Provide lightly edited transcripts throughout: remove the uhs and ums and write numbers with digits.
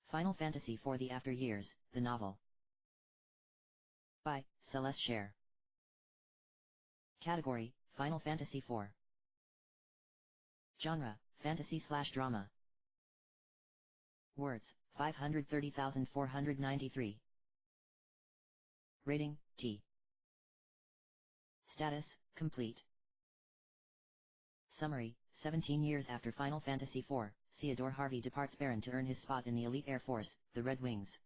Final Fantasy IV: The After Years, the novel. By Celeste Share. Category: Final Fantasy IV. Genre: Fantasy/Drama. Words: 530,493. Rating: T. Status: Complete. Summary: 17 years after Final Fantasy IV, Theodore Harvey departs Baron to earn his spot in the elite Air Force, the Red Wings.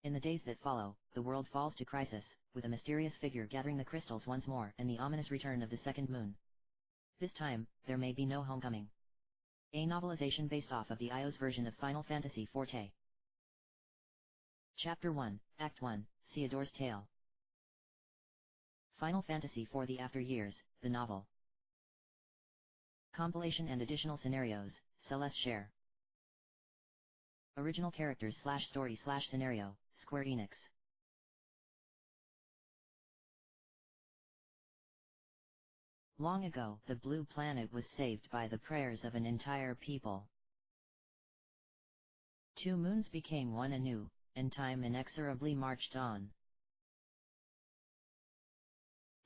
In the days that follow, the world falls to crisis, with a mysterious figure gathering the crystals once more and the ominous return of the second moon. This time, there may be no homecoming. A novelization based off of the iOS version of Final Fantasy IV. Chapter 1, Act 1, Theodore's Tale. Final Fantasy IV: The After Years, the novel. Compilation and additional scenarios, Celeste Share. Original characters / story / scenario, Square Enix. Long ago, the Blue Planet was saved by the prayers of an entire people. 2 moons became one anew, and time inexorably marched on.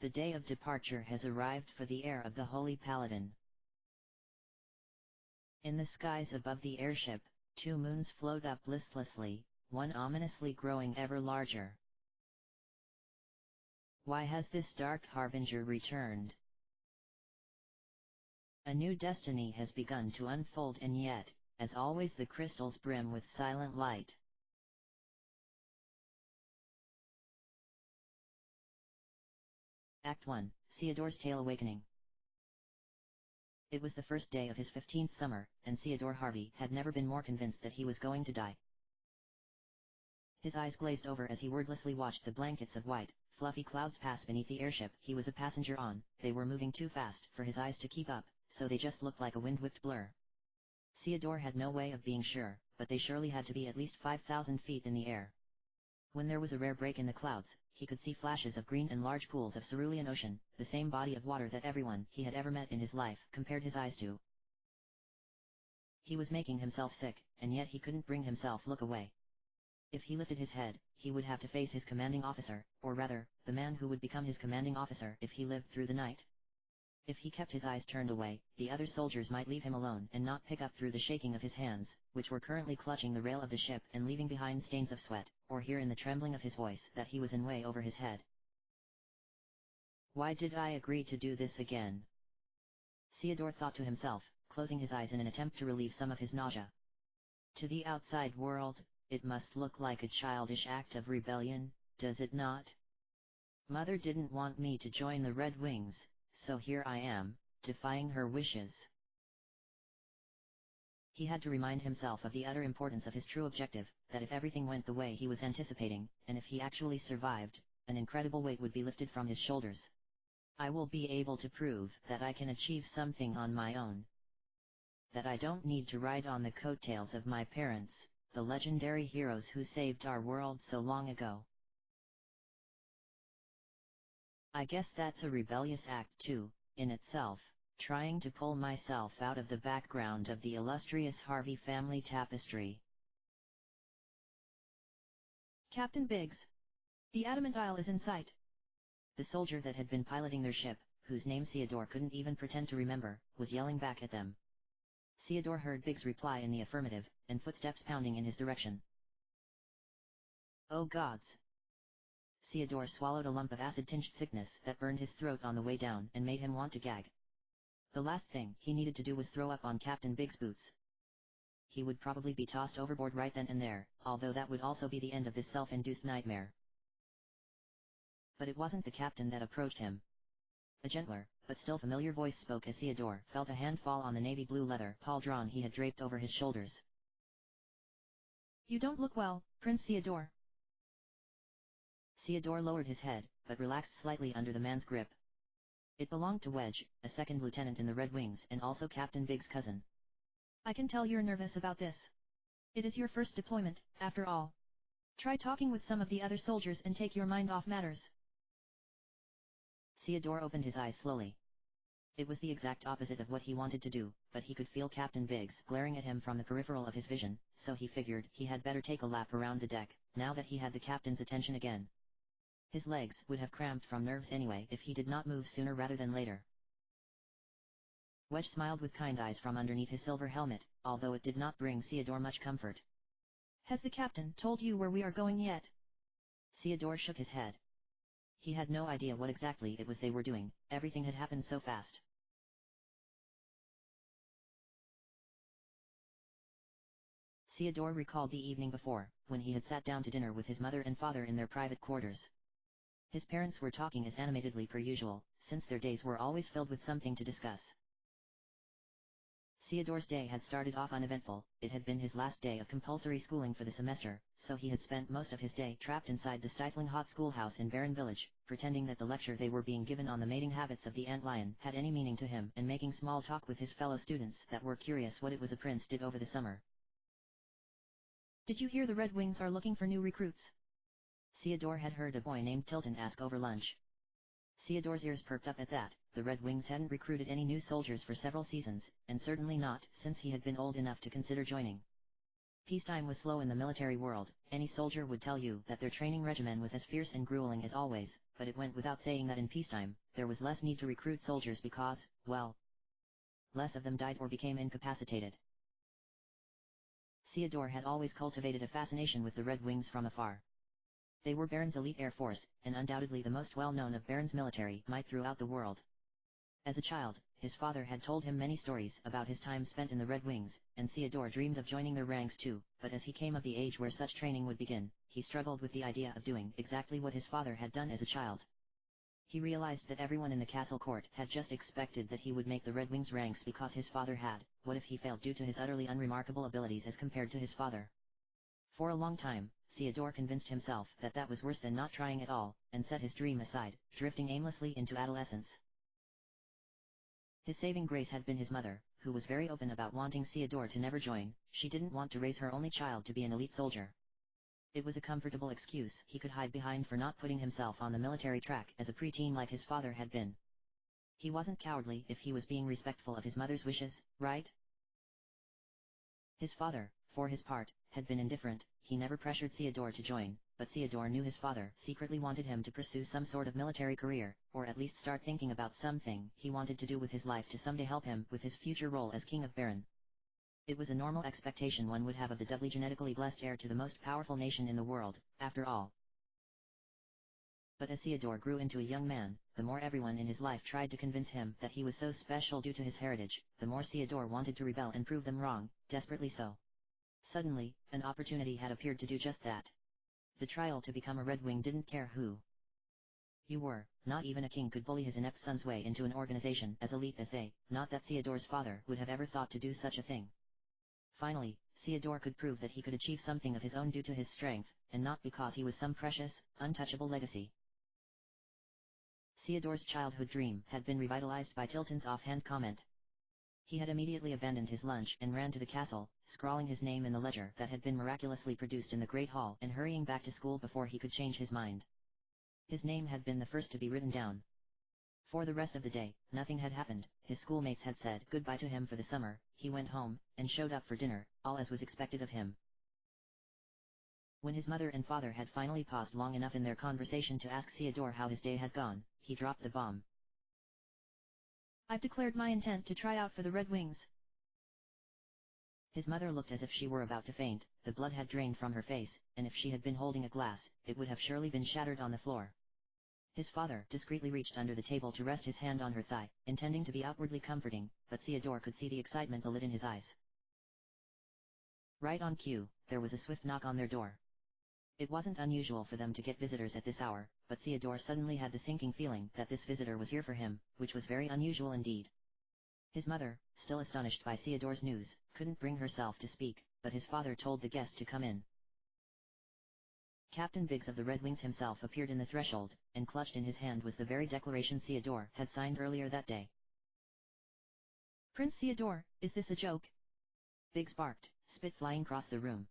The day of departure has arrived for the heir of the Holy Paladin. In the skies above the airship, 2 moons float up listlessly, one ominously growing ever larger. Why has this dark harbinger returned? A new destiny has begun to unfold, and yet, as always, the crystals brim with silent light. Act 1, Theodore's Tale: Awakening. It was the first day of his 15th summer, and Theodore Harvey had never been more convinced that he was going to die. His eyes glazed over as he wordlessly watched the blankets of white, fluffy clouds pass beneath the airship he was a passenger on. They were moving too fast for his eyes to keep up, so they just looked like a wind-whipped blur. Theodore had no way of being sure, but they surely had to be at least 5,000 feet in the air. When there was a rare break in the clouds, he could see flashes of green and large pools of cerulean ocean, the same body of water that everyone he had ever met in his life compared his eyes to. He was making himself sick, and yet he couldn't bring himself look away. If he lifted his head, he would have to face his commanding officer, or rather, the man who would become his commanding officer if he lived through the night. If he kept his eyes turned away, the other soldiers might leave him alone and not pick up through the shaking of his hands, which were currently clutching the rail of the ship and leaving behind stains of sweat, or hear in the trembling of his voice that he was in way over his head. Why did I agree to do this again? Theodore thought to himself, closing his eyes in an attempt to relieve some of his nausea. To the outside world, it must look like a childish act of rebellion, does it not? Mother didn't want me to join the Red Wings, so here I am, defying her wishes. He had to remind himself of the utter importance of his true objective, that if everything went the way he was anticipating, and if he actually survived, an incredible weight would be lifted from his shoulders. I will be able to prove that I can achieve something on my own. That I don't need to ride on the coattails of my parents, the legendary heroes who saved our world so long ago. I guess that's a rebellious act too, in itself, trying to pull myself out of the background of the illustrious Harvey family tapestry. Captain Biggs. The Adamant Isle is in sight. The soldier that had been piloting their ship, whose name Theodore couldn't even pretend to remember, was yelling back at them. Theodore heard Biggs' reply in the affirmative, and footsteps pounding in his direction. Oh gods! Theodore swallowed a lump of acid-tinged sickness that burned his throat on the way down and made him want to gag. The last thing he needed to do was throw up on Captain Biggs' boots. He would probably be tossed overboard right then and there, although that would also be the end of this self-induced nightmare. But it wasn't the captain that approached him. A gentler, but still familiar voice spoke as Theodore felt a hand fall on the navy blue leather pauldron he had draped over his shoulders. You don't look well, Prince Theodore. Theodore lowered his head, but relaxed slightly under the man's grip. It belonged to Wedge, a second lieutenant in the Red Wings and also Captain Biggs' cousin. I can tell you're nervous about this. It is your first deployment, after all. Try talking with some of the other soldiers and take your mind off matters. Theodore opened his eyes slowly. It was the exact opposite of what he wanted to do, but he could feel Captain Biggs glaring at him from the peripheral of his vision, so he figured he had better take a lap around the deck, now that he had the captain's attention again. His legs would have cramped from nerves anyway if he did not move sooner rather than later. Wedge smiled with kind eyes from underneath his silver helmet, although it did not bring Theodore much comfort. Has the captain told you where we are going yet? Theodore shook his head. He had no idea what exactly it was they were doing, everything had happened so fast. Theodore recalled the evening before, when he had sat down to dinner with his mother and father in their private quarters. His parents were talking as animatedly per usual, since their days were always filled with something to discuss. Theodore's day had started off uneventful. It had been his last day of compulsory schooling for the semester, so he had spent most of his day trapped inside the stifling hot schoolhouse in Barren Village, pretending that the lecture they were being given on the mating habits of the antlion had any meaning to him and making small talk with his fellow students that were curious what it was a prince did over the summer. Did you hear the Red Wings are looking for new recruits? Theodore had heard a boy named Tilton ask over lunch. Theodore's ears perked up at that. The Red Wings hadn't recruited any new soldiers for several seasons, and certainly not since he had been old enough to consider joining. Peacetime was slow in the military world. Any soldier would tell you that their training regimen was as fierce and grueling as always, but it went without saying that in peacetime, there was less need to recruit soldiers because, well, less of them died or became incapacitated. Theodore had always cultivated a fascination with the Red Wings from afar. They were Baron's elite air force, and undoubtedly the most well-known of Baron's military might throughout the world. As a child, his father had told him many stories about his time spent in the Red Wings, and Theodore dreamed of joining their ranks too, but as he came of the age where such training would begin, he struggled with the idea of doing exactly what his father had done as a child. He realized that everyone in the castle court had just expected that he would make the Red Wings ranks because his father had. What if he failed due to his utterly unremarkable abilities as compared to his father? For a long time, Theodore convinced himself that that was worse than not trying at all, and set his dream aside, drifting aimlessly into adolescence. His saving grace had been his mother, who was very open about wanting Theodore to never join. She didn't want to raise her only child to be an elite soldier. It was a comfortable excuse he could hide behind for not putting himself on the military track as a preteen like his father had been. He wasn't cowardly if he was being respectful of his mother's wishes, right? His father, for his part, had been indifferent. He never pressured Theodore to join, but Theodore knew his father secretly wanted him to pursue some sort of military career, or at least start thinking about something he wanted to do with his life to someday help him with his future role as King of Baron. It was a normal expectation one would have of the doubly genetically blessed heir to the most powerful nation in the world, after all. But as Theodore grew into a young man, the more everyone in his life tried to convince him that he was so special due to his heritage, the more Theodore wanted to rebel and prove them wrong, desperately so. Suddenly, an opportunity had appeared to do just that. The trial to become a Red Wing didn't care who you were, not even a king could bully his inept son's way into an organization as elite as they, not that Theodore's father would have ever thought to do such a thing. Finally, Theodore could prove that he could achieve something of his own due to his strength, and not because he was some precious, untouchable legacy. Theodore's childhood dream had been revitalized by Tilton's offhand comment. He had immediately abandoned his lunch and ran to the castle, scrawling his name in the ledger that had been miraculously produced in the Great Hall and hurrying back to school before he could change his mind. His name had been the first to be written down. For the rest of the day, nothing had happened. His schoolmates had said goodbye to him for the summer. He went home, and showed up for dinner, all as was expected of him. When his mother and father had finally paused long enough in their conversation to ask Theodore how his day had gone, he dropped the bomb. I've declared my intent to try out for the Red Wings. His mother looked as if she were about to faint. The blood had drained from her face, and if she had been holding a glass, it would have surely been shattered on the floor. His father discreetly reached under the table to rest his hand on her thigh, intending to be outwardly comforting, but Theodore could see the excitement lit in his eyes. Right on cue, there was a swift knock on their door. It wasn't unusual for them to get visitors at this hour, but Theodore suddenly had the sinking feeling that this visitor was here for him, which was very unusual indeed. His mother, still astonished by Theodore's news, couldn't bring herself to speak, but his father told the guest to come in. Captain Biggs of the Red Wings himself appeared in the threshold, and clutched in his hand was the very declaration Theodore had signed earlier that day. Prince Theodore, is this a joke? Biggs barked, spit flying across the room.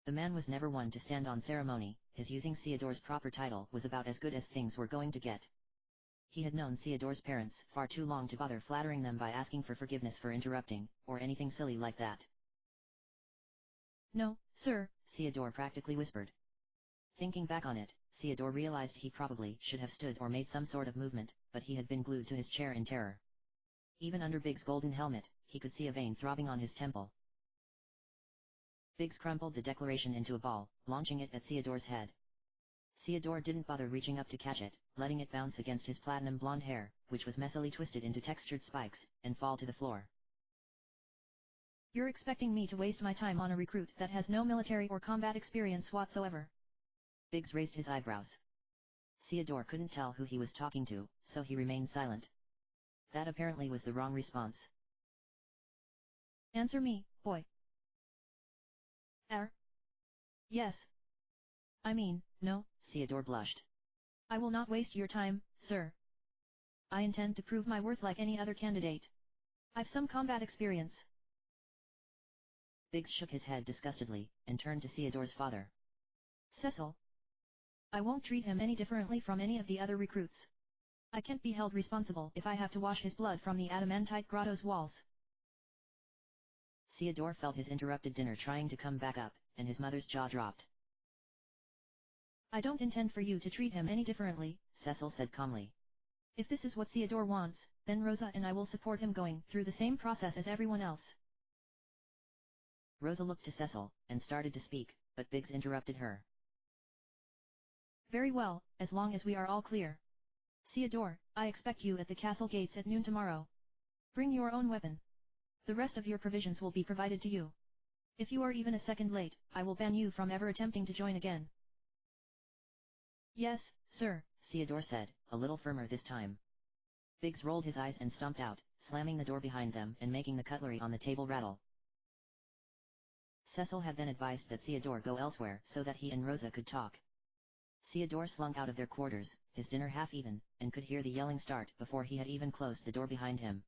The man was never one to stand on ceremony. His using Theodore's proper title was about as good as things were going to get. He had known Theodore's parents far too long to bother flattering them by asking for forgiveness for interrupting, or anything silly like that. "No, sir," Theodore practically whispered. Thinking back on it, Theodore realized he probably should have stood or made some sort of movement, but he had been glued to his chair in terror. Even under Biggs' golden helmet, he could see a vein throbbing on his temple. Biggs crumpled the declaration into a ball, launching it at Theodore's head. Theodore didn't bother reaching up to catch it, letting it bounce against his platinum blonde hair, which was messily twisted into textured spikes, and fall to the floor. "You're expecting me to waste my time on a recruit that has no military or combat experience whatsoever?" Biggs raised his eyebrows. Theodore couldn't tell who he was talking to, so he remained silent. That apparently was the wrong response. "Answer me, boy." "Yes. I mean, no." Theodore blushed. "I will not waste your time, sir. I intend to prove my worth like any other candidate. I've some combat experience." Biggs shook his head disgustedly, and turned to Theodore's father. "Cecil. I won't treat him any differently from any of the other recruits. I can't be held responsible if I have to wash his blood from the adamantite grotto's walls." Theodore felt his interrupted dinner trying to come back up, and his mother's jaw dropped. "I don't intend for you to treat him any differently," Cecil said calmly. "If this is what Theodore wants, then Rosa and I will support him going through the same process as everyone else." Rosa looked to Cecil, and started to speak, but Biggs interrupted her. "Very well, as long as we are all clear. Theodore, I expect you at the castle gates at noon tomorrow. Bring your own weapon. The rest of your provisions will be provided to you. If you are even a second late, I will ban you from ever attempting to join again." "Yes, sir," Theodore said, a little firmer this time. Biggs rolled his eyes and stomped out, slamming the door behind them and making the cutlery on the table rattle. Cecil had then advised that Theodore go elsewhere so that he and Rosa could talk. Theodore slunk out of their quarters, his dinner half-eaten, and could hear the yelling start before he had even closed the door behind him.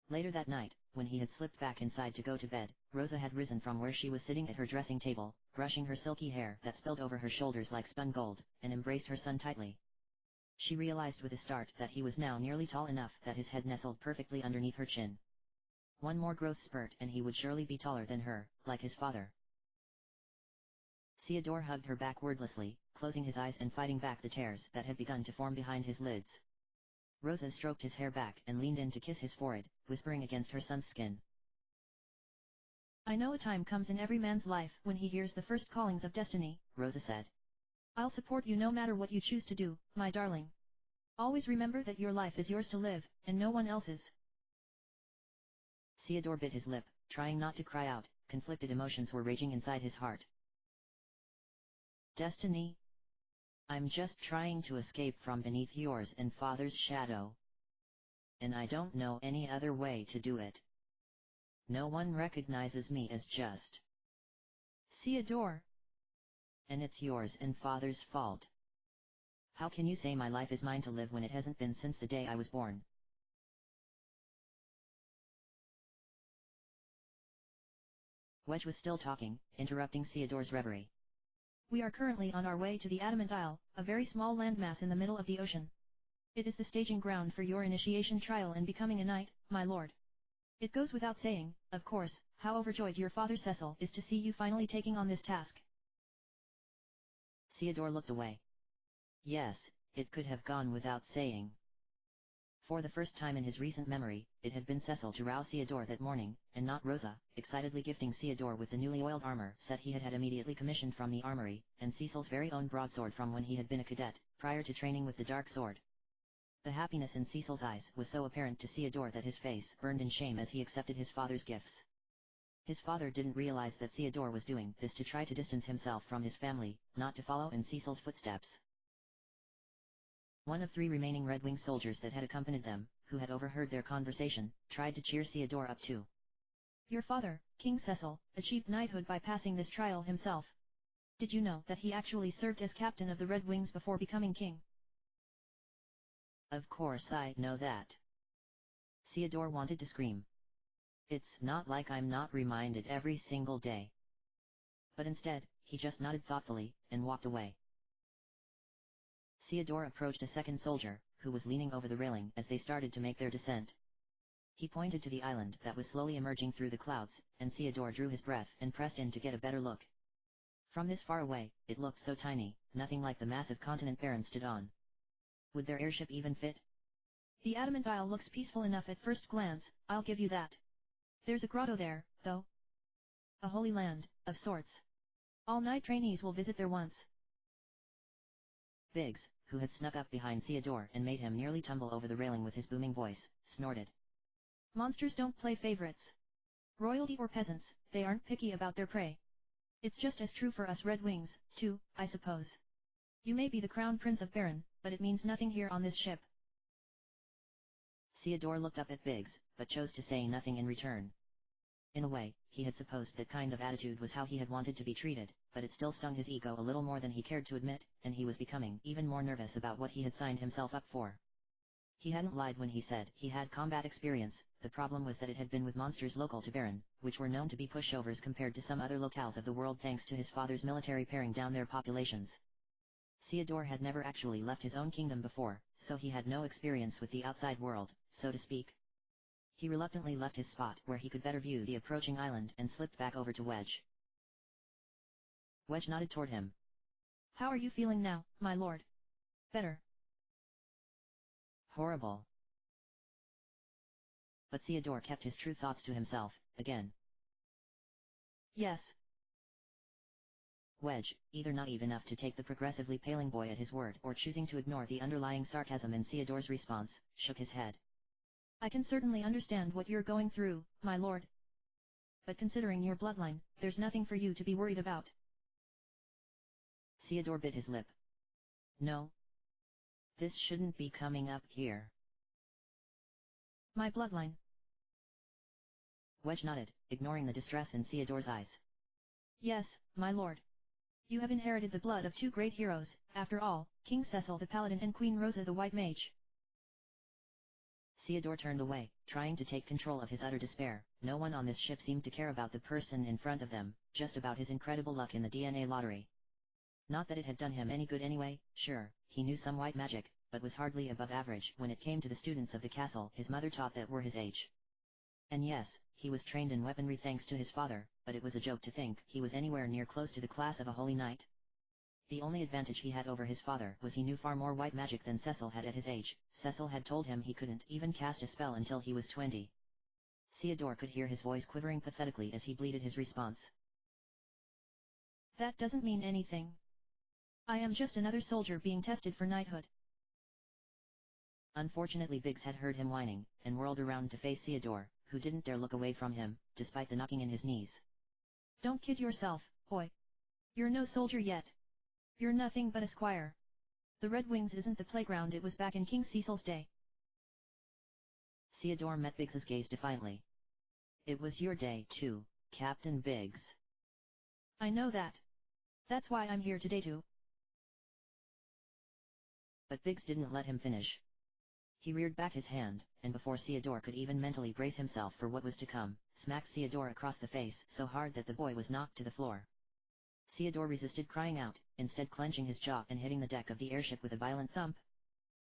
Later that night, when he had slipped back inside to go to bed, Rosa had risen from where she was sitting at her dressing table, brushing her silky hair that spilled over her shoulders like spun gold, and embraced her son tightly. She realized with a start that he was now nearly tall enough that his head nestled perfectly underneath her chin. One more growth spurt and he would surely be taller than her, like his father. Theodore hugged her back wordlessly, closing his eyes and fighting back the tears that had begun to form behind his lids. Rosa stroked his hair back and leaned in to kiss his forehead, whispering against her son's skin. "I know a time comes in every man's life when he hears the first callings of destiny," Rosa said. "I'll support you no matter what you choose to do, my darling. Always remember that your life is yours to live, and no one else's." Theodore bit his lip, trying not to cry out. Conflicted emotions were raging inside his heart. "Destiny? I'm just trying to escape from beneath yours and Father's shadow. And I don't know any other way to do it. No one recognizes me as just. Theodore. And it's yours and Father's fault. How can you say my life is mine to live when it hasn't been since the day I was born?" Wedge was still talking, interrupting Theodore's reverie. "We are currently on our way to the Adamant Isle, a very small landmass in the middle of the ocean. It is the staging ground for your initiation trial in becoming a knight, my lord. It goes without saying, of course, how overjoyed your father Cecil is to see you finally taking on this task." Theodore looked away. Yes, it could have gone without saying. For the first time in his recent memory, it had been Cecil to rouse Theodore that morning, and not Rosa, excitedly gifting Theodore with the newly oiled armor set he had immediately commissioned from the armory, and Cecil's very own broadsword from when he had been a cadet, prior to training with the dark sword. The happiness in Cecil's eyes was so apparent to Theodore that his face burned in shame as he accepted his father's gifts. His father didn't realize that Theodore was doing this to try to distance himself from his family, not to follow in Cecil's footsteps. One of 3 remaining Red Wing soldiers that had accompanied them, who had overheard their conversation, tried to cheer Theodore up too. "Your father, King Cecil, achieved knighthood by passing this trial himself. Did you know that he actually served as captain of the Red Wings before becoming king?" "Of course I know that." Theodore wanted to scream. It's not like I'm not reminded every single day. But instead, he just nodded thoughtfully, and walked away. Theodore approached a second soldier, who was leaning over the railing as they started to make their descent. He pointed to the island that was slowly emerging through the clouds, and Theodore drew his breath and pressed in to get a better look. From this far away, it looked so tiny, nothing like the massive continent Baron stood on. Would their airship even fit? The Adamant Isle looks peaceful enough at first glance, I'll give you that. There's a grotto there, though. A holy land, of sorts. All night trainees will visit there once. Biggs, who had snuck up behind Theodore and made him nearly tumble over the railing with his booming voice, snorted. Monsters don't play favorites. Royalty or peasants, they aren't picky about their prey. It's just as true for us Red Wings, too, I suppose. You may be the crown prince of Baron, but it means nothing here on this ship. Theodore looked up at Biggs, but chose to say nothing in return. In a way, he had supposed that kind of attitude was how he had wanted to be treated, but it still stung his ego a little more than he cared to admit, and he was becoming even more nervous about what he had signed himself up for. He hadn't lied when he said he had combat experience, the problem was that it had been with monsters local to Baron, which were known to be pushovers compared to some other locales of the world thanks to his father's military paring down their populations. Theodore had never actually left his own kingdom before, so he had no experience with the outside world, so to speak. He reluctantly left his spot where he could better view the approaching island and slipped back over to Wedge. Wedge nodded toward him. How are you feeling now, my lord? Better. Horrible. But Theodore kept his true thoughts to himself, again. Yes. Wedge, either naive enough to take the progressively paling boy at his word or choosing to ignore the underlying sarcasm in Theodore's response, shook his head. I can certainly understand what you're going through, my lord. But considering your bloodline, there's nothing for you to be worried about. Theodore bit his lip. No. This shouldn't be coming up here. My bloodline. Wedge nodded, ignoring the distress in Theodore's eyes. Yes, my lord. You have inherited the blood of two great heroes, after all, King Cecil the Paladin and Queen Rosa the White Mage. Theodore turned away, trying to take control of his utter despair. No one on this ship seemed to care about the person in front of them, just about his incredible luck in the DNA lottery. Not that it had done him any good anyway, sure, he knew some white magic, but was hardly above average when it came to the students of the castle his mother taught that were his age. And yes, he was trained in weaponry thanks to his father, but it was a joke to think he was anywhere near close to the class of a holy knight. The only advantage he had over his father was he knew far more white magic than Cecil had at his age. Cecil had told him he couldn't even cast a spell until he was 20. Theodore could hear his voice quivering pathetically as he bleated his response. That doesn't mean anything. I am just another soldier being tested for knighthood. Unfortunately Biggs had heard him whining, and whirled around to face Theodore, who didn't dare look away from him, despite the knocking in his knees. Don't kid yourself, boy. You're no soldier yet. You're nothing but a squire. The Red Wings isn't the playground it was back in King Cecil's day. Theodore met Biggs's gaze defiantly. It was your day too, Captain Biggs. I know that. That's why I'm here today too. But Biggs didn't let him finish. He reared back his hand, and before Theodore could even mentally brace himself for what was to come, smacked Theodore across the face so hard that the boy was knocked to the floor. Theodore resisted crying out, instead clenching his jaw and hitting the deck of the airship with a violent thump.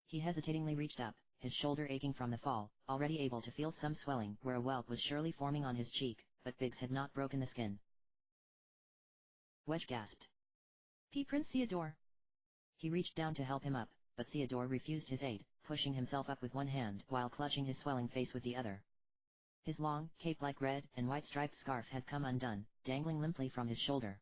He hesitatingly reached up, his shoulder aching from the fall, already able to feel some swelling where a welt was surely forming on his cheek, but Biggs had not broken the skin. Wedge gasped. Prince Theodore. He reached down to help him up, but Theodore refused his aid, pushing himself up with one hand while clutching his swelling face with the other. His long, cape-like red and white striped scarf had come undone, dangling limply from his shoulder.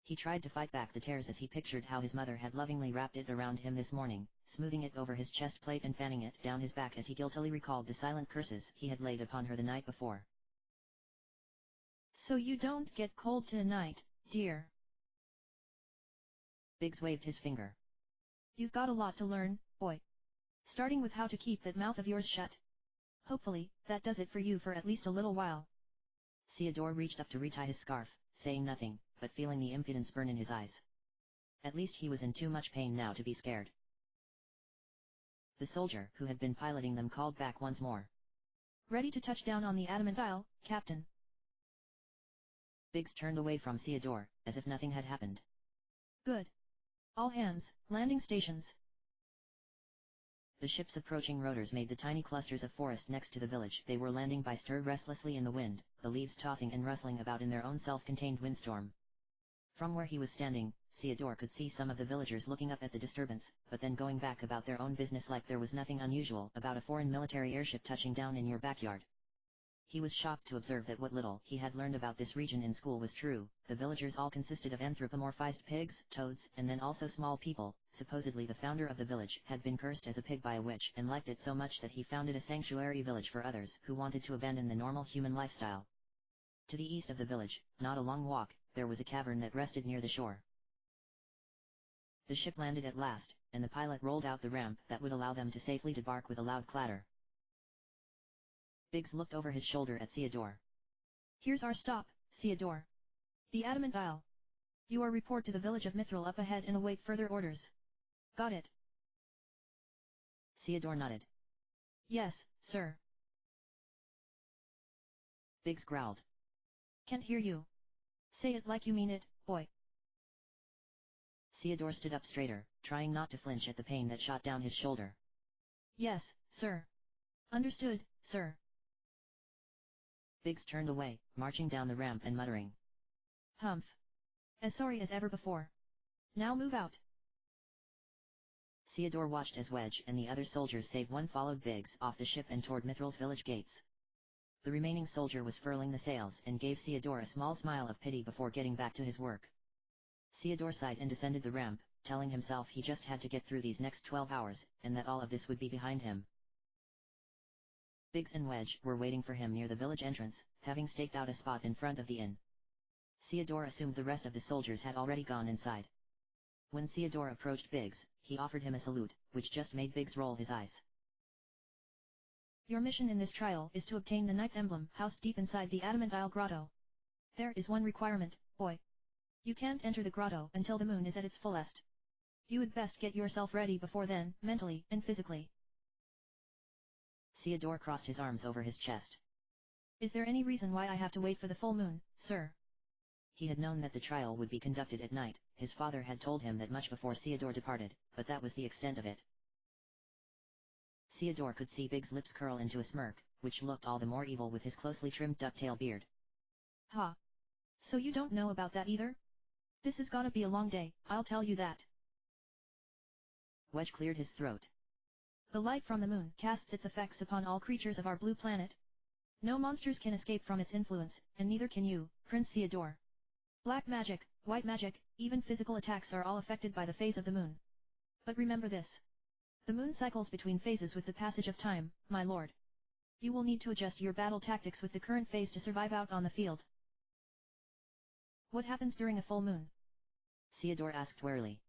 He tried to fight back the tears as he pictured how his mother had lovingly wrapped it around him this morning, smoothing it over his chest plate and fanning it down his back as he guiltily recalled the silent curses he had laid upon her the night before. So you don't get cold tonight, dear. Biggs waved his finger. You've got a lot to learn, boy. Starting with how to keep that mouth of yours shut. Hopefully, that does it for you for at least a little while. Theodore reached up to retie his scarf, saying nothing, but feeling the impudence burn in his eyes. At least he was in too much pain now to be scared. The soldier who had been piloting them called back once more. Ready to touch down on the Adamant Isle, Captain. Biggs turned away from Theodore, as if nothing had happened. Good. All hands, landing stations. The ship's approaching rotors made the tiny clusters of forest next to the village they were landing by stir restlessly in the wind, the leaves tossing and rustling about in their own self-contained windstorm. From where he was standing, Theodore could see some of the villagers looking up at the disturbance, but then going back about their own business like there was nothing unusual about a foreign military airship touching down in your backyard. He was shocked to observe that what little he had learned about this region in school was true. The villagers all consisted of anthropomorphized pigs, toads, and then also small people. Supposedly the founder of the village had been cursed as a pig by a witch and liked it so much that he founded a sanctuary village for others who wanted to abandon the normal human lifestyle. To the east of the village, not a long walk, there was a cavern that rested near the shore. The ship landed at last, and the pilot rolled out the ramp that would allow them to safely debark with a loud clatter. Biggs looked over his shoulder at Theodore. Here's our stop, Theodore. The Adamant Isle. You are report to the village of Mithril up ahead and await further orders. Got it? Theodore nodded. Yes, sir. Biggs growled. Can't hear you. Say it like you mean it, boy. Theodore stood up straighter, trying not to flinch at the pain that shot down his shoulder. Yes, sir. Understood, sir. Biggs turned away, marching down the ramp and muttering. Humph. As sorry as ever before. Now move out. Theodore watched as Wedge and the other soldiers save one followed Biggs off the ship and toward Mithril's village gates. The remaining soldier was furling the sails and gave Theodore a small smile of pity before getting back to his work. Theodore sighed and descended the ramp, telling himself he just had to get through these next 12 hours, and that all of this would be behind him. Biggs and Wedge were waiting for him near the village entrance, having staked out a spot in front of the inn. Theodore assumed the rest of the soldiers had already gone inside. When Theodore approached Biggs, he offered him a salute, which just made Biggs roll his eyes. Your mission in this trial is to obtain the Knight's Emblem housed deep inside the Adamant Isle Grotto. There is one requirement, boy. You can't enter the grotto until the moon is at its fullest. You would best get yourself ready before then, mentally and physically. Theodore crossed his arms over his chest. Is there any reason why I have to wait for the full moon, sir? He had known that the trial would be conducted at night. His father had told him that much before Theodore departed, but that was the extent of it. Theodore could see Biggs' lips curl into a smirk, which looked all the more evil with his closely trimmed ducktail beard. Ha! So you don't know about that either? This is gonna be a long day, I'll tell you that. Wedge cleared his throat. The light from the moon casts its effects upon all creatures of our blue planet. No monsters can escape from its influence, and neither can you, Prince Theodore. Black magic, white magic, even physical attacks are all affected by the phase of the moon. But remember this. The moon cycles between phases with the passage of time, my lord. You will need to adjust your battle tactics with the current phase to survive out on the field. What happens during a full moon? Theodore asked warily.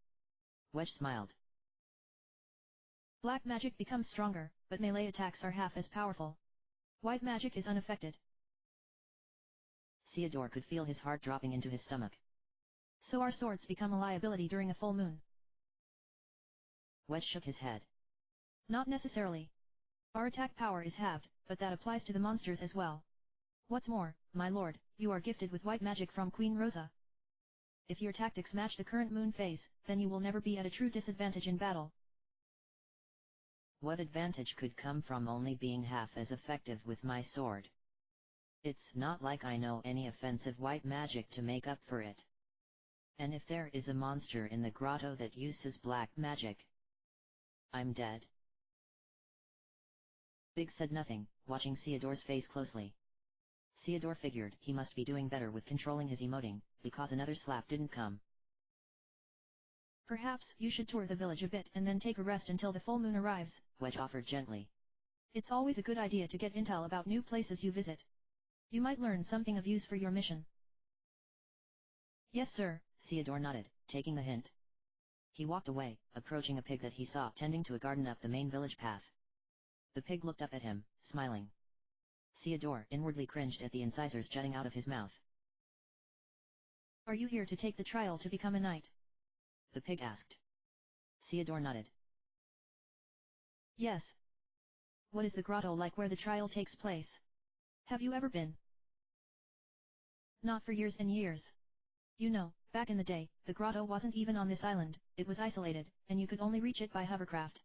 Wedge smiled. Black magic becomes stronger, but melee attacks are half as powerful. White magic is unaffected. Theodore could feel his heart dropping into his stomach. So our swords become a liability during a full moon? Wedge shook his head. Not necessarily. Our attack power is halved, but that applies to the monsters as well. What's more, my lord, you are gifted with white magic from Queen Rosa. If your tactics match the current moon phase, then you will never be at a true disadvantage in battle. What advantage could come from only being half as effective with my sword? It's not like I know any offensive white magic to make up for it. And if there is a monster in the grotto that uses black magic, I'm dead. Biggs said nothing, watching Theodore's face closely. Theodore figured he must be doing better with controlling his emoting, because another slap didn't come. Perhaps you should tour the village a bit and then take a rest until the full moon arrives, Wedge offered gently. It's always a good idea to get intel about new places you visit. You might learn something of use for your mission. Yes, sir, Theodore nodded, taking the hint. He walked away, approaching a pig that he saw tending to a garden up the main village path. The pig looked up at him, smiling. Theodore inwardly cringed at the incisors jutting out of his mouth. Are you here to take the trial to become a knight? The pig asked. Theodore nodded. Yes. What is the grotto like where the trial takes place? Have you ever been? Not for years and years. You know, back in the day, the grotto wasn't even on this island, it was isolated, and you could only reach it by hovercraft.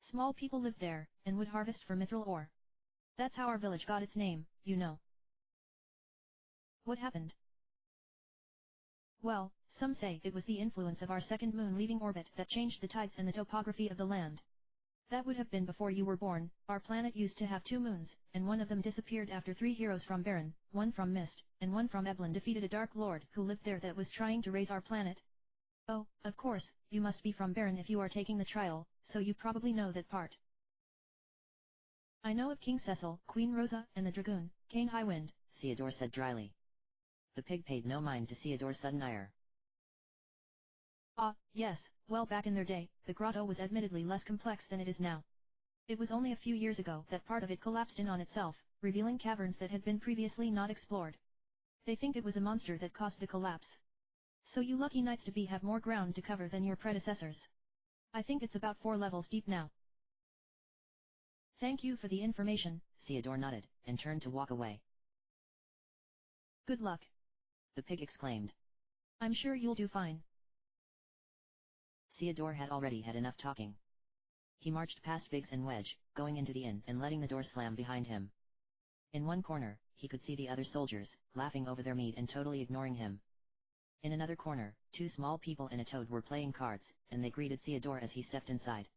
Small people lived there, and would harvest for mithril ore. That's how our village got its name, you know. What happened? Well, some say it was the influence of our second moon leaving orbit that changed the tides and the topography of the land. That would have been before you were born. Our planet used to have 2 moons, and one of them disappeared after 3 heroes from Baron, one from Mist, and one from Eblin defeated a Dark Lord who lived there that was trying to raise our planet. Oh, of course, you must be from Baron if you are taking the trial, so you probably know that part. I know of King Cecil, Queen Rosa, and the Dragoon, King Highwind, Theodore said dryly. The pig paid no mind to Theodore's sudden ire. Ah, yes, well back in their day, the grotto was admittedly less complex than it is now. It was only a few years ago that part of it collapsed in on itself, revealing caverns that had been previously not explored. They think it was a monster that caused the collapse. So you lucky knights to be have more ground to cover than your predecessors. I think it's about 4 levels deep now. Thank you for the information, Theodore nodded, and turned to walk away. Good luck. The pig exclaimed. I'm sure you'll do fine. Theodore had already had enough talking. He marched past Biggs and Wedge, going into the inn and letting the door slam behind him. In one corner, he could see the other soldiers, laughing over their meat and totally ignoring him. In another corner, 2 small people and a toad were playing cards, and they greeted Theodore as he stepped inside.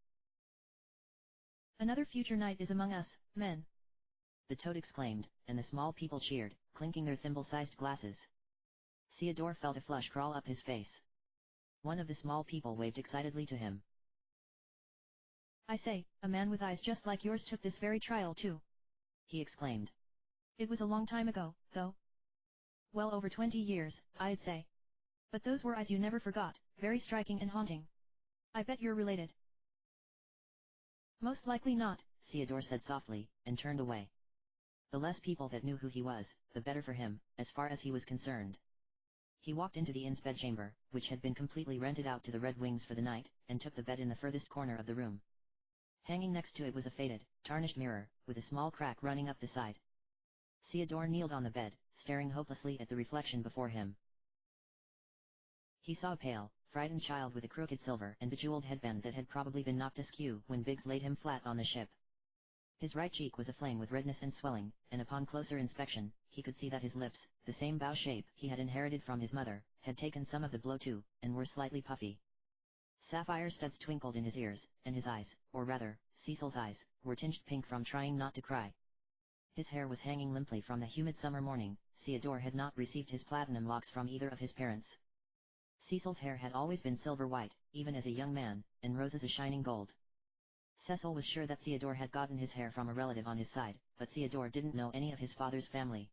Another future knight is among us, men. The toad exclaimed, and the small people cheered, clinking their thimble-sized glasses. Theodore felt a flush crawl up his face. One of the small people waved excitedly to him. I say, a man with eyes just like yours took this very trial too. He exclaimed. It was a long time ago, though. Well over 20 years, I'd say. But those were eyes you never forgot, very striking and haunting. I bet you're related. Most likely not, Theodore said softly, and turned away. The less people that knew who he was, the better for him, as far as he was concerned. He walked into the inn's bedchamber, which had been completely rented out to the Red Wings for the night, and took the bed in the furthest corner of the room. Hanging next to it was a faded, tarnished mirror, with a small crack running up the side. Theodore kneeled on the bed, staring hopelessly at the reflection before him. He saw a pale, frightened child with a crooked silver and bejeweled headband that had probably been knocked askew when Biggs laid him flat on the ship. His right cheek was aflame with redness and swelling, and upon closer inspection, he could see that his lips, the same bow shape he had inherited from his mother, had taken some of the blow too, and were slightly puffy. Sapphire studs twinkled in his ears, and his eyes, or rather, Cecil's eyes, were tinged pink from trying not to cry. His hair was hanging limply from the humid summer morning. Theodore had not received his platinum locks from either of his parents. Cecil's hair had always been silver white, even as a young man, and Rose's a shining gold. Cecil was sure that Theodore had gotten his hair from a relative on his side, but Theodore didn't know any of his father's family.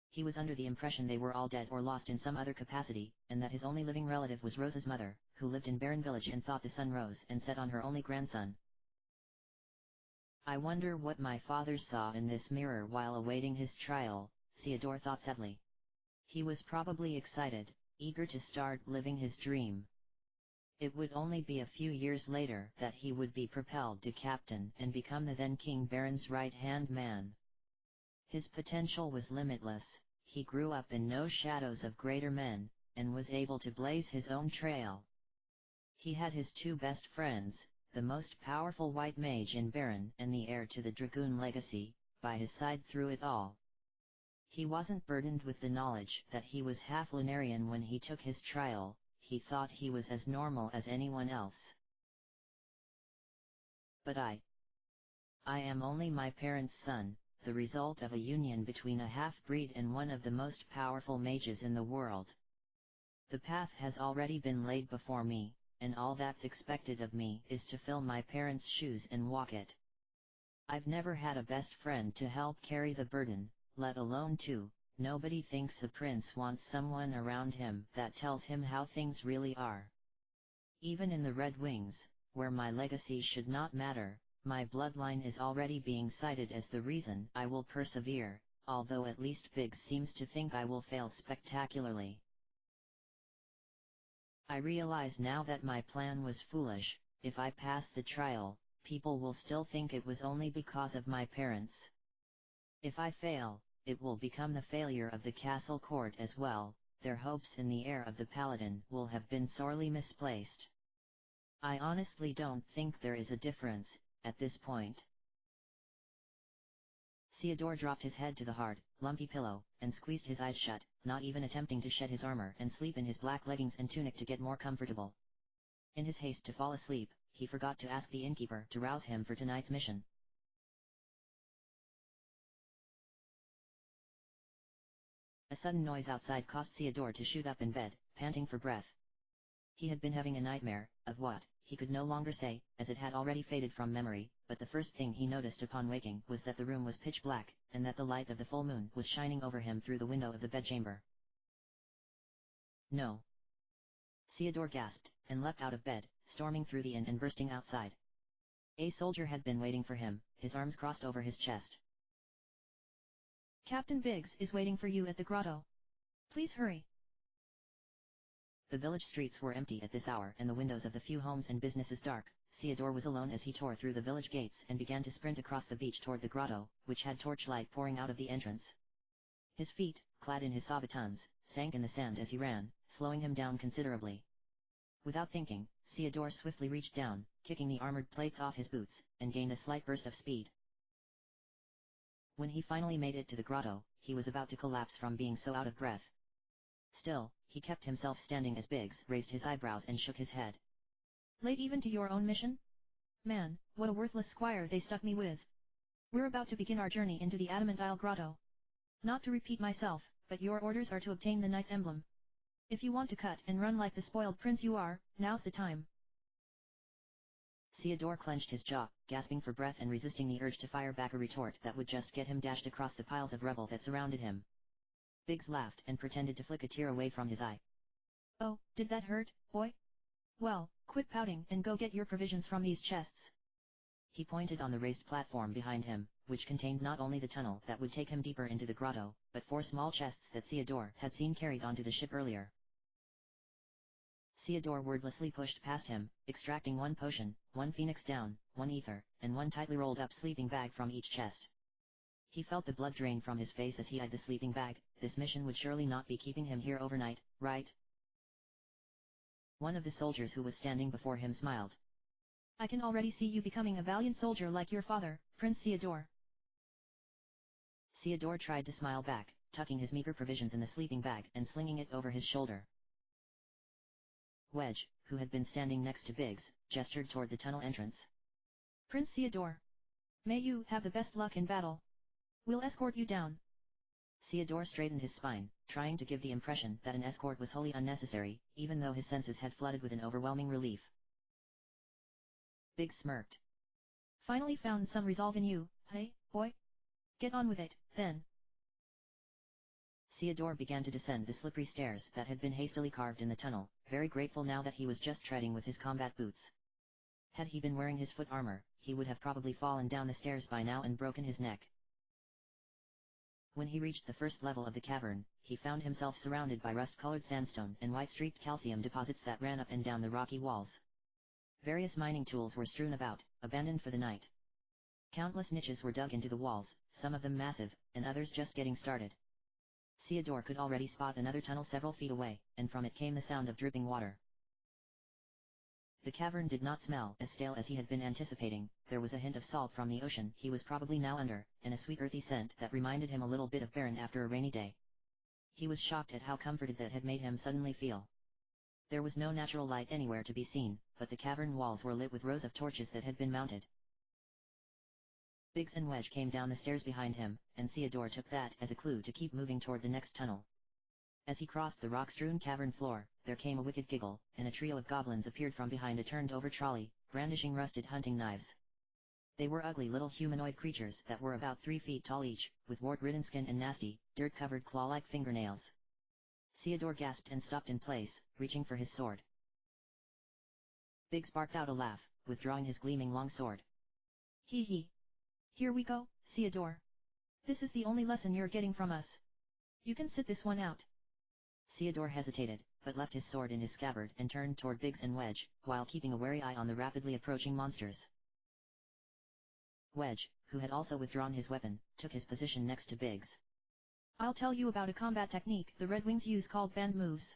He was under the impression they were all dead or lost in some other capacity, and that his only living relative was Rose's mother, who lived in Barren Village and thought the sun rose and set on her only grandson. I wonder what my father saw in this mirror while awaiting his trial, Theodore thought sadly. He was probably excited, eager to start living his dream. It would only be a few years later that he would be propelled to captain and become the then King Baron's right-hand man. His potential was limitless. He grew up in no shadows of greater men, and was able to blaze his own trail. He had his 2 best friends, the most powerful white mage in Baron and the heir to the Dragoon legacy, by his side through it all. He wasn't burdened with the knowledge that he was half Lunarian when he took his trial. He thought he was as normal as anyone else. But I am only my parents' son, the result of a union between a half-breed and one of the most powerful mages in the world. The path has already been laid before me, and all that's expected of me is to fill my parents' shoes and walk it. I've never had a best friend to help carry the burden, let alone 2. Nobody thinks the prince wants someone around him that tells him how things really are. Even in the Red Wings, where my legacy should not matter, my bloodline is already being cited as the reason I will persevere, although at least Biggs seems to think I will fail spectacularly. I realize now that my plan was foolish. If I pass the trial, people will still think it was only because of my parents. If I fail, it will become the failure of the castle court as well. Their hopes in the heir of the paladin will have been sorely misplaced. I honestly don't think there is a difference. at this point. Theodore dropped his head to the hard, lumpy pillow, and squeezed his eyes shut, not even attempting to shed his armor and sleep in his black leggings and tunic to get more comfortable. In his haste to fall asleep, he forgot to ask the innkeeper to rouse him for tonight's mission. A sudden noise outside caused Theodore to shoot up in bed, panting for breath. He had been having a nightmare, of what, he could no longer say, as it had already faded from memory, but the first thing he noticed upon waking was that the room was pitch black, and that the light of the full moon was shining over him through the window of the bedchamber. No. Theodore gasped, and leapt out of bed, storming through the inn and bursting outside. A soldier had been waiting for him, his arms crossed over his chest. Captain Biggs is waiting for you at the grotto. Please hurry. The village streets were empty at this hour and the windows of the few homes and businesses dark. Theodore was alone as he tore through the village gates and began to sprint across the beach toward the grotto, which had torchlight pouring out of the entrance. His feet, clad in his sabatons, sank in the sand as he ran, slowing him down considerably. Without thinking, Theodore swiftly reached down, kicking the armored plates off his boots, and gained a slight burst of speed. When he finally made it to the grotto, he was about to collapse from being so out of breath. Still, he kept himself standing as Biggs raised his eyebrows and shook his head. Late even to your own mission? Man, what a worthless squire they stuck me with. We're about to begin our journey into the Adamant Isle grotto. Not to repeat myself, but your orders are to obtain the knight's emblem. If you want to cut and run like the spoiled prince you are, now's the time. Theodore clenched his jaw, gasping for breath and resisting the urge to fire back a retort that would just get him dashed across the piles of rubble that surrounded him. Biggs laughed and pretended to flick a tear away from his eye. Oh, did that hurt, boy? Well, quit pouting and go get your provisions from these chests. He pointed on the raised platform behind him, which contained not only the tunnel that would take him deeper into the grotto, but 4 small chests that Theodore had seen carried onto the ship earlier. Theodore wordlessly pushed past him, extracting 1 potion, 1 phoenix down, 1 ether, and 1 tightly rolled up sleeping bag from each chest. He felt the blood drain from his face as he eyed the sleeping bag. This mission would surely not be keeping him here overnight, right? One of the soldiers who was standing before him smiled. I can already see you becoming a valiant soldier like your father, Prince Theodore. Theodore tried to smile back, tucking his meager provisions in the sleeping bag and slinging it over his shoulder. Wedge, who had been standing next to Biggs, gestured toward the tunnel entrance. Prince Theodore. May you have the best luck in battle. We'll escort you down. Theodore straightened his spine, trying to give the impression that an escort was wholly unnecessary, even though his senses had flooded with an overwhelming relief. Biggs smirked. Finally found some resolve in you, hey, boy? Get on with it, then. Theodore began to descend the slippery stairs that had been hastily carved in the tunnel, very grateful now that he was just treading with his combat boots. Had he been wearing his foot armor, he would have probably fallen down the stairs by now and broken his neck. When he reached the first level of the cavern, he found himself surrounded by rust-colored sandstone and white-streaked calcium deposits that ran up and down the rocky walls. Various mining tools were strewn about, abandoned for the night. Countless niches were dug into the walls, some of them massive, and others just getting started. Theodore could already spot another tunnel several feet away, and from it came the sound of dripping water. The cavern did not smell as stale as he had been anticipating. There was a hint of salt from the ocean he was probably now under, and a sweet earthy scent that reminded him a little bit of Baron after a rainy day. He was shocked at how comforted that had made him suddenly feel. There was no natural light anywhere to be seen, but the cavern walls were lit with rows of torches that had been mounted. Biggs and Wedge came down the stairs behind him, and Theodore took that as a clue to keep moving toward the next tunnel. As he crossed the rock-strewn cavern floor, there came a wicked giggle, and a trio of goblins appeared from behind a turned-over trolley, brandishing rusted hunting knives. They were ugly little humanoid creatures that were about 3 feet tall each, with wart-ridden skin and nasty, dirt-covered claw-like fingernails. Theodore gasped and stopped in place, reaching for his sword. Biggs barked out a laugh, withdrawing his gleaming long sword. Hee hee. Here we go, Theodore. This is the only lesson you're getting from us. You can sit this one out. Theodore hesitated, but left his sword in his scabbard and turned toward Biggs and Wedge, while keeping a wary eye on the rapidly approaching monsters. Wedge, who had also withdrawn his weapon, took his position next to Biggs. I'll tell you about a combat technique the Red Wings use called band moves.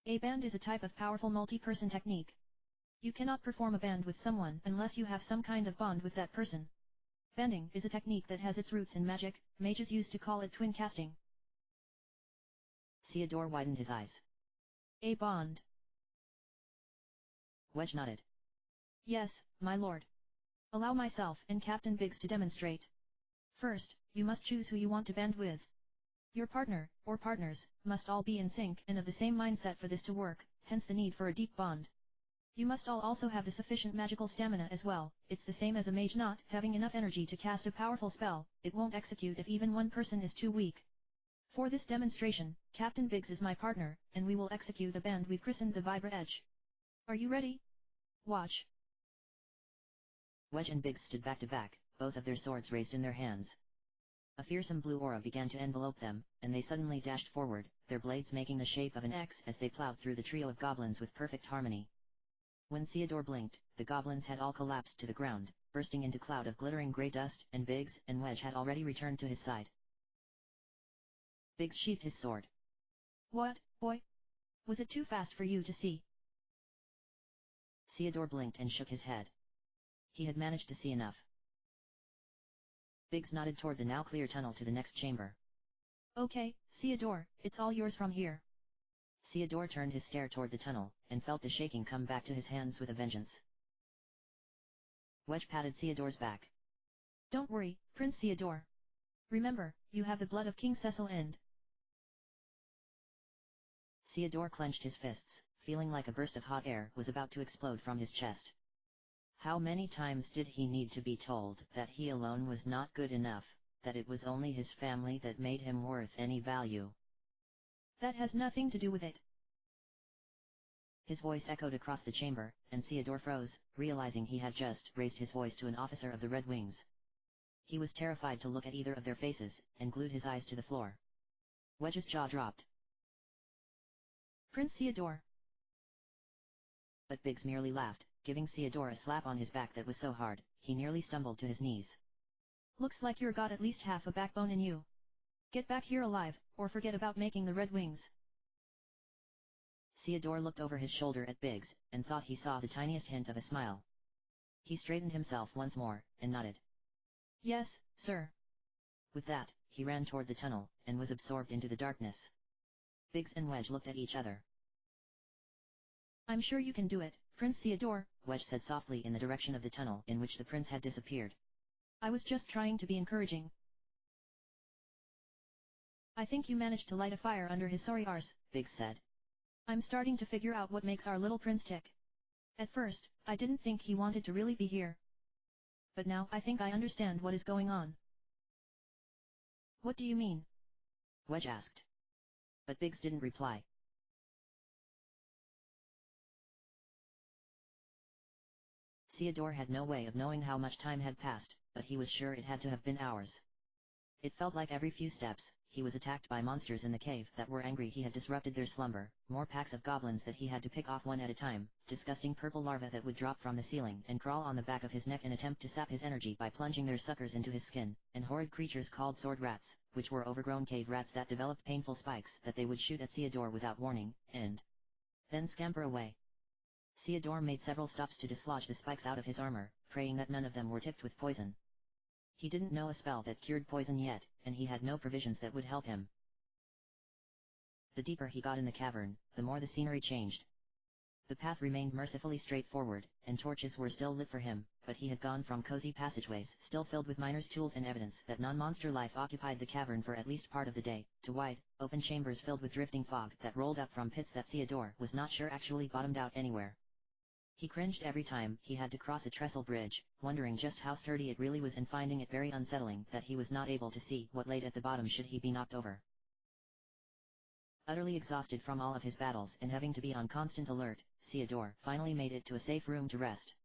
A band is a type of powerful multi-person technique. You cannot perform a band with someone unless you have some kind of bond with that person. Banding is a technique that has its roots in magic, mages used to call it twin casting. Theodore widened his eyes. A bond. Wedge nodded. Yes, my lord. Allow myself and Captain Biggs to demonstrate. First, you must choose who you want to band with. Your partner, or partners, must all be in sync and of the same mindset for this to work, hence the need for a deep bond. You must all also have the sufficient magical stamina as well. It's the same as a mage not having enough energy to cast a powerful spell. It won't execute if even one person is too weak. For this demonstration, Captain Biggs is my partner, and we will execute a band we've christened the Vibra Edge. Are you ready? Watch. Wedge and Biggs stood back to back, both of their swords raised in their hands. A fearsome blue aura began to envelope them, and they suddenly dashed forward, their blades making the shape of an X as they plowed through the trio of goblins with perfect harmony. When Theodore blinked, the goblins had all collapsed to the ground, bursting into cloud of glittering grey dust, and Biggs and Wedge had already returned to his side. Biggs sheathed his sword. What, boy? Was it too fast for you to see? Theodore blinked and shook his head. He had managed to see enough. Biggs nodded toward the now clear tunnel to the next chamber. Okay, Theodore, it's all yours from here. Theodore turned his stare toward the tunnel, and felt the shaking come back to his hands with a vengeance. Wedge patted Theodore's back. Don't worry, Prince Theodore. Remember, you have the blood of King Cecil and... Theodore clenched his fists, feeling like a burst of hot air was about to explode from his chest. How many times did he need to be told that he alone was not good enough, that it was only his family that made him worth any value? That has nothing to do with it. His voice echoed across the chamber, and Theodore froze, realizing he had just raised his voice to an officer of the Red Wings. He was terrified to look at either of their faces, and glued his eyes to the floor. Wedge's jaw dropped. Prince Theodore. But Biggs merely laughed, giving Theodore a slap on his back that was so hard, he nearly stumbled to his knees. Looks like you're got at least half a backbone in you. Get back here alive, or forget about making the Red Wings. Theodore looked over his shoulder at Biggs, and thought he saw the tiniest hint of a smile. He straightened himself once more, and nodded. Yes, sir. With that, he ran toward the tunnel, and was absorbed into the darkness. Biggs and Wedge looked at each other. I'm sure you can do it, Prince Theodore, Wedge said softly in the direction of the tunnel in which the prince had disappeared. I was just trying to be encouraging. I think you managed to light a fire under his sorry arse, Biggs said. I'm starting to figure out what makes our little prince tick. At first, I didn't think he wanted to really be here. But now I think I understand what is going on. What do you mean? Wedge asked. But Biggs didn't reply. Theodore had no way of knowing how much time had passed, but he was sure it had to have been hours. It felt like every few steps, he was attacked by monsters in the cave that were angry he had disrupted their slumber, more packs of goblins that he had to pick off one at a time, disgusting purple larvae that would drop from the ceiling and crawl on the back of his neck and attempt to sap his energy by plunging their suckers into his skin, and horrid creatures called sword rats, which were overgrown cave rats that developed painful spikes that they would shoot at Theodore without warning, and then scamper away. Theodore made several stops to dislodge the spikes out of his armor, praying that none of them were tipped with poison. He didn't know a spell that cured poison yet, and he had no provisions that would help him. The deeper he got in the cavern, the more the scenery changed. The path remained mercifully straightforward, and torches were still lit for him, but he had gone from cozy passageways still filled with miners' tools and evidence that non-monster life occupied the cavern for at least part of the day, to wide, open chambers filled with drifting fog that rolled up from pits that Theodore was not sure actually bottomed out anywhere. He cringed every time he had to cross a trestle bridge, wondering just how sturdy it really was and finding it very unsettling that he was not able to see what lay at the bottom should he be knocked over. Utterly exhausted from all of his battles and having to be on constant alert, Theodore finally made it to a safe room to rest.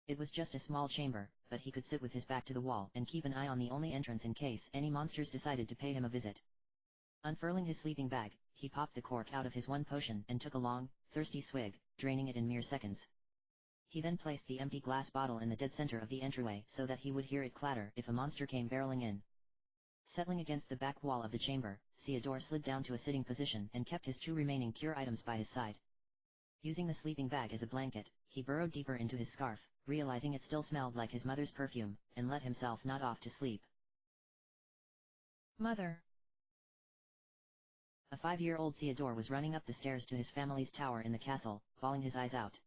It was just a small chamber, but he could sit with his back to the wall and keep an eye on the only entrance in case any monsters decided to pay him a visit. Unfurling his sleeping bag, he popped the cork out of his one potion and took a long, thirsty swig, draining it in mere seconds. He then placed the empty glass bottle in the dead center of the entryway so that he would hear it clatter if a monster came barreling in. Settling against the back wall of the chamber, Theodore slid down to a sitting position and kept his two remaining cure items by his side. Using the sleeping bag as a blanket, he burrowed deeper into his scarf, realizing it still smelled like his mother's perfume, and let himself nod off to sleep. Mother. A 5-year-old Theodore was running up the stairs to his family's tower in the castle, bawling his eyes out.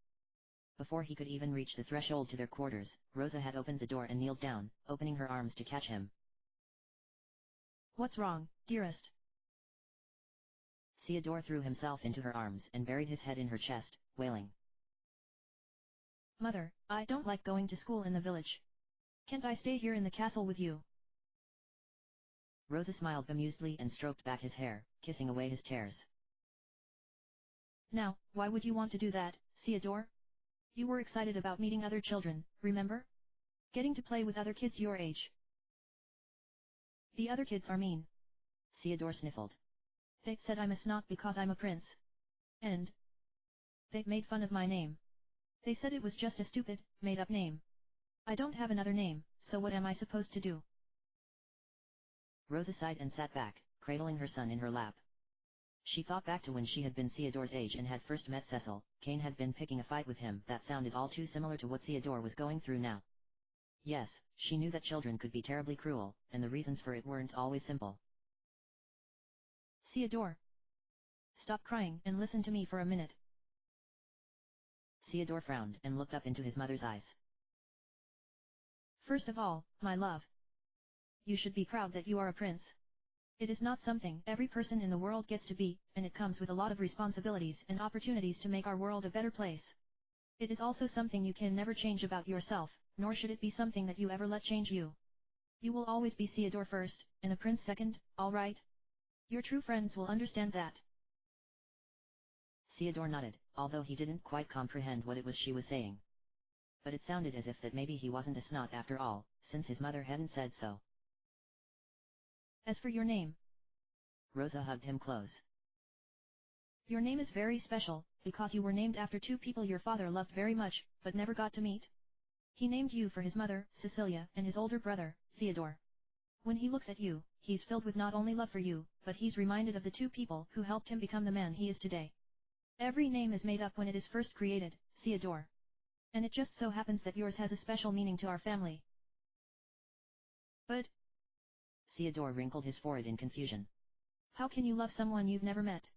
Before he could even reach the threshold to their quarters, Rosa had opened the door and kneeled down, opening her arms to catch him. What's wrong, dearest? Theodore threw himself into her arms and buried his head in her chest, wailing. Mother, I don't like going to school in the village. Can't I stay here in the castle with you? Rosa smiled bemusedly and stroked back his hair, kissing away his tears. Now, why would you want to do that, Theodore? You were excited about meeting other children, remember? Getting to play with other kids your age. The other kids are mean. Theodore sniffled. They said I must not because I'm a prince. And they made fun of my name. They said it was just a stupid, made-up name. I don't have another name, so what am I supposed to do? Rosa sighed and sat back, cradling her son in her lap. She thought back to when she had been Theodore's age and had first met Cecil. Cain had been picking a fight with him that sounded all too similar to what Theodore was going through now. Yes, she knew that children could be terribly cruel, and the reasons for it weren't always simple. Theodore. Stop crying and listen to me for a minute. Theodore frowned and looked up into his mother's eyes. First of all, my love. You should be proud that you are a prince. It is not something every person in the world gets to be, and it comes with a lot of responsibilities and opportunities to make our world a better place. It is also something you can never change about yourself, nor should it be something that you ever let change you. You will always be Theodore first, and a prince second, all right? Your true friends will understand that. Theodore nodded, although he didn't quite comprehend what it was she was saying. But it sounded as if that maybe he wasn't a snot after all, since his mother hadn't said so. As for your name, Rosa hugged him close. Your name is very special, because you were named after two people your father loved very much, but never got to meet. He named you for his mother, Cecilia, and his older brother, Theodore. When he looks at you, he's filled with not only love for you, but he's reminded of the two people who helped him become the man he is today. Every name is made up when it is first created, Theodore. And it just so happens that yours has a special meaning to our family. But Theodore wrinkled his forehead in confusion. How can you love someone you've never met?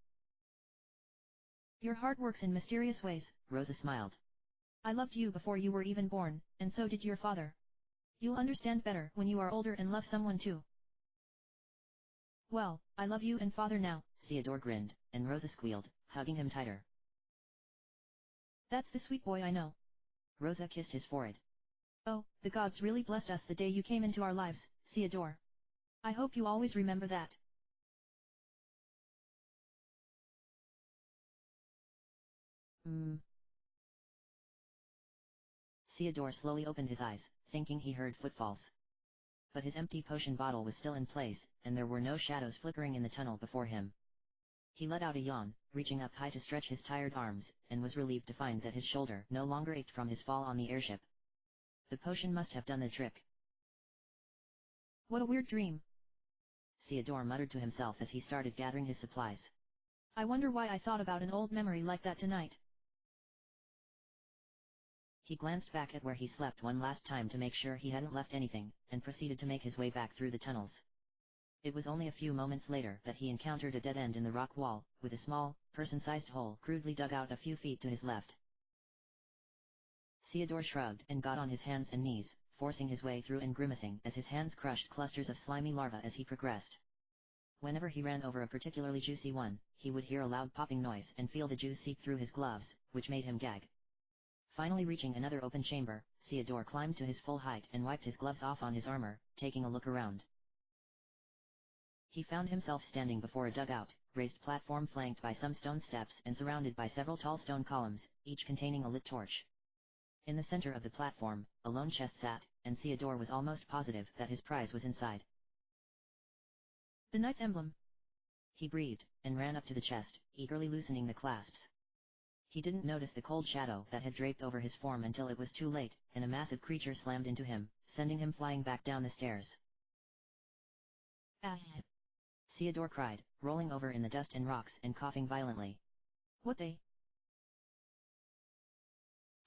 Your heart works in mysterious ways, Rosa smiled. I loved you before you were even born, and so did your father. You'll understand better when you are older and love someone too. Well, I love you and father now. Theodore grinned, and Rosa squealed, hugging him tighter. That's the sweet boy I know. Rosa kissed his forehead. Oh, the gods really blessed us the day you came into our lives, Theodore. I hope you always remember that. Theodore slowly opened his eyes, thinking he heard footfalls. But his empty potion bottle was still in place, and there were no shadows flickering in the tunnel before him. He let out a yawn, reaching up high to stretch his tired arms, and was relieved to find that his shoulder no longer ached from his fall on the airship. The potion must have done the trick. What a weird dream. Theodore muttered to himself as he started gathering his supplies. I wonder why I thought about an old memory like that tonight. He glanced back at where he slept one last time to make sure he hadn't left anything, and proceeded to make his way back through the tunnels. It was only a few moments later that he encountered a dead end in the rock wall, with a small, person-sized hole crudely dug out a few feet to his left. Theodore shrugged and got on his hands and knees, forcing his way through and grimacing as his hands crushed clusters of slimy larvae as he progressed. Whenever he ran over a particularly juicy one, he would hear a loud popping noise and feel the juice seep through his gloves, which made him gag. Finally reaching another open chamber, Theodore climbed to his full height and wiped his gloves off on his armor, taking a look around. He found himself standing before a dugout, raised platform flanked by some stone steps and surrounded by several tall stone columns, each containing a lit torch. In the center of the platform, a lone chest sat, and Theodore was almost positive that his prize was inside. The knight's emblem. He breathed, and ran up to the chest, eagerly loosening the clasps. He didn't notice the cold shadow that had draped over his form until it was too late, and a massive creature slammed into him, sending him flying back down the stairs. Ah! Theodore cried, rolling over in the dust and rocks and coughing violently. What they?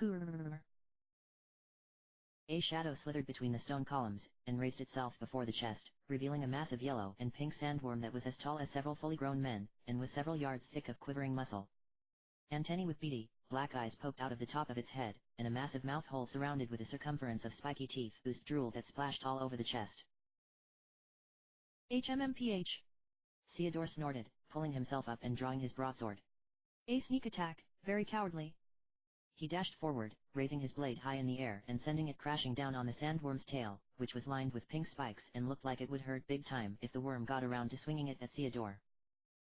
Grrr. A shadow slithered between the stone columns, and raised itself before the chest, revealing a massive yellow and pink sandworm that was as tall as several fully grown men, and was several yards thick of quivering muscle. Antennae with beady, black eyes poked out of the top of its head, and a massive mouth hole surrounded with a circumference of spiky teeth oozed drool that splashed all over the chest. HMMPH. Theodore snorted, pulling himself up and drawing his broadsword. A sneak attack, very cowardly. He dashed forward, raising his blade high in the air and sending it crashing down on the sandworm's tail, which was lined with pink spikes and looked like it would hurt big time if the worm got around to swinging it at Theodore.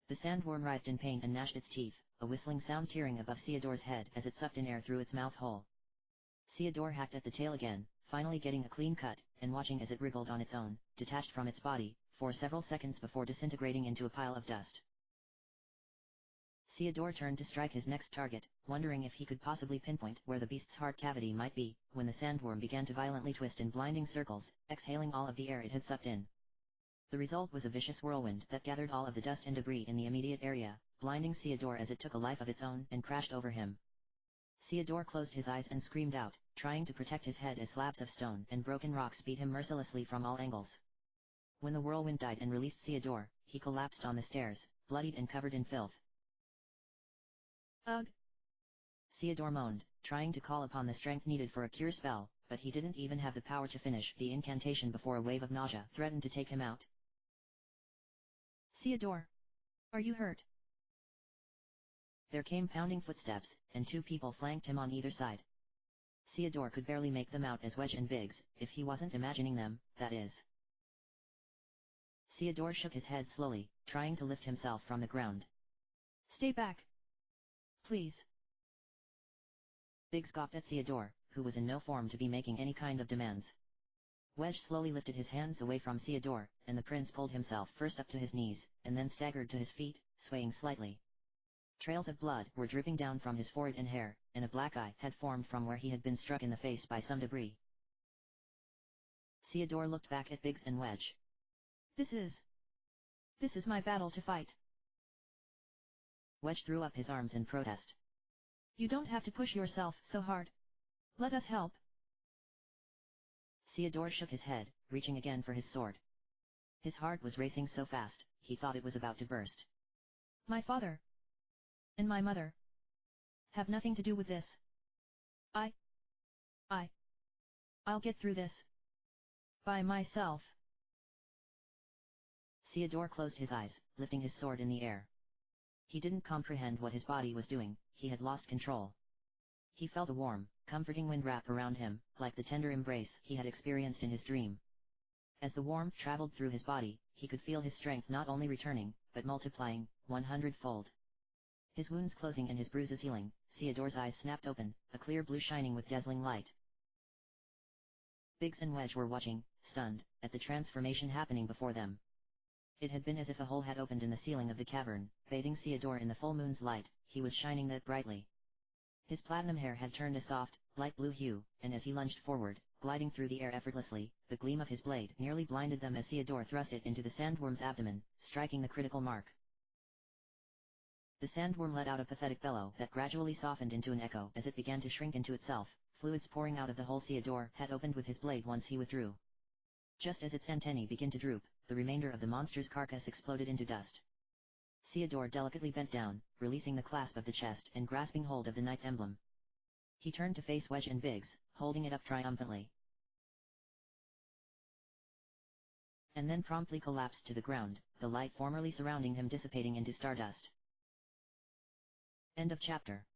The sandworm writhed in pain and gnashed its teeth, a whistling sound tearing above Theodore's head as it sucked in air through its mouth hole. Theodore hacked at the tail again, finally getting a clean cut, and watching as it wriggled on its own, detached from its body, for several seconds before disintegrating into a pile of dust. Theodore turned to strike his next target, wondering if he could possibly pinpoint where the beast's heart cavity might be, when the sandworm began to violently twist in blinding circles, exhaling all of the air it had sucked in. The result was a vicious whirlwind that gathered all of the dust and debris in the immediate area, blinding Theodore as it took a life of its own and crashed over him. Theodore closed his eyes and screamed out, trying to protect his head as slabs of stone and broken rocks beat him mercilessly from all angles. When the whirlwind died and released Theodore, he collapsed on the stairs, bloodied and covered in filth. Ugh! Theodore moaned, trying to call upon the strength needed for a cure spell, but he didn't even have the power to finish the incantation before a wave of nausea threatened to take him out. Theodore! Are you hurt? There came pounding footsteps, and two people flanked him on either side. Theodore could barely make them out as Wedge and Biggs, if he wasn't imagining them, that is. Theodore shook his head slowly, trying to lift himself from the ground. Stay back! Please. Biggs scoffed at Theodore, who was in no form to be making any kind of demands. Wedge slowly lifted his hands away from Theodore, and the prince pulled himself first up to his knees, and then staggered to his feet, swaying slightly. Trails of blood were dripping down from his forehead and hair, and a black eye had formed from where he had been struck in the face by some debris. Theodore looked back at Biggs and Wedge. This is my battle to fight. Wedge threw up his arms in protest. You don't have to push yourself so hard. Let us help. Theodore shook his head, reaching again for his sword. His heart was racing so fast, he thought it was about to burst. My father and my mother have nothing to do with this. I'll get through this by myself. Theodore closed his eyes, lifting his sword in the air. He didn't comprehend what his body was doing, he had lost control. He felt a warm, comforting wind wrap around him, like the tender embrace he had experienced in his dream. As the warmth traveled through his body, he could feel his strength not only returning, but multiplying, 100-fold. His wounds closing and his bruises healing, Theodore's eyes snapped open, a clear blue shining with dazzling light. Biggs and Wedge were watching, stunned, at the transformation happening before them. It had been as if a hole had opened in the ceiling of the cavern, bathing Theodore in the full moon's light. He was shining that brightly. His platinum hair had turned a soft, light blue hue, and as he lunged forward, gliding through the air effortlessly, the gleam of his blade nearly blinded them as Theodore thrust it into the sandworm's abdomen, striking the critical mark. The sandworm let out a pathetic bellow that gradually softened into an echo as it began to shrink into itself, fluids pouring out of the hole Theodore had opened with his blade once he withdrew. Just as its antennae began to droop, the remainder of the monster's carcass exploded into dust. Theodore delicately bent down, releasing the clasp of the chest and grasping hold of the knight's emblem. He turned to face Wedge and Biggs, holding it up triumphantly. And then promptly collapsed to the ground, the light formerly surrounding him dissipating into stardust. End of chapter.